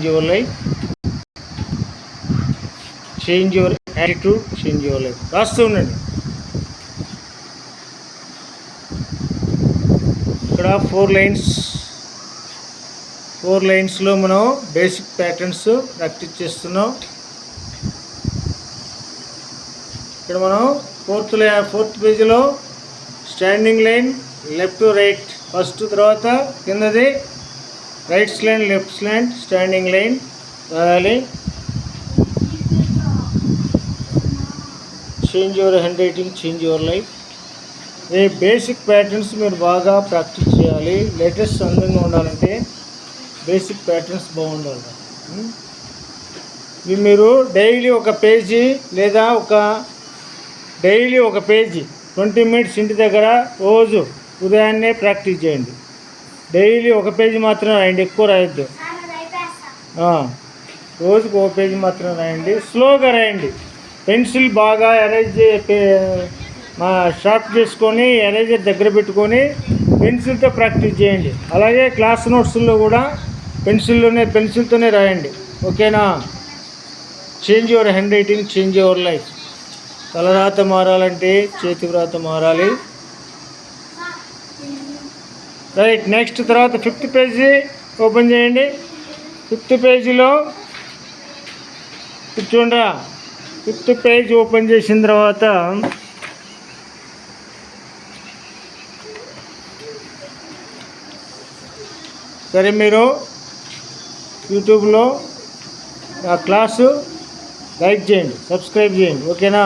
Change your life, change your attitude, change your life. రాస్తూ ఉండండి. ఇక్కడ 4 లైన్స్లో మనం బేసిక్ ప్యాటర్న్స్ ప్రాక్టీస్ చేస్తున్నాం. ఇక్కడ మనం ఫోర్త్ పేజీలో standing line left to right first, తర్వాత కిందది right slant left slant standing line రాయాలి. Change your handwriting, change your life. ఈ బేసిక్ ప్యాటర్న్స్ మీరు బాగా ప్రాక్టీస్ చేయాలి. లేటెస్ట్ అందంగా ఉండాలంటే బేసిక్ ప్యాటర్న్స్ బాగుండాలి. ఇవి మీరు డైలీ ఒక పేజీ లేదా డైలీ ఒక పేజీ 20 మినిట్స్ ఇంటి దగ్గర రోజు ఉదయాన్నే ప్రాక్టీస్ చేయండి. డైలీ ఒక పేజీ మాత్రం రాయండి, ఎక్కువ రాయొద్దు. రోజుకు ఒక పేజీ మాత్రం రాయండి, స్లోగా రాయండి. పెన్సిల్ బాగా షార్ప్ చేసుకొని ఎరేజర్ దగ్గర పెట్టుకొని పెన్సిల్తో ప్రాక్టీస్ చేయండి. అలాగే క్లాస్ నోట్స్లో కూడా పెన్సిల్తోనే రాయండి. ఓకేనా? Change your handwriting, change your life. తలరాత మారాలంటే చేతి వ్రాత మారాలి. రైట్. నెక్స్ట్ తర్వాత 5th పేజీ ఓపెన్ చేయండి. 5th పేజీలో చూడండి. 5th పేజ్ ఓపెన్ చేసిన తర్వాత సరే మీరు యూట్యూబ్లో నా క్లాసు లైక్ చేయండి, సబ్స్క్రైబ్ చేయండి. ఓకేనా?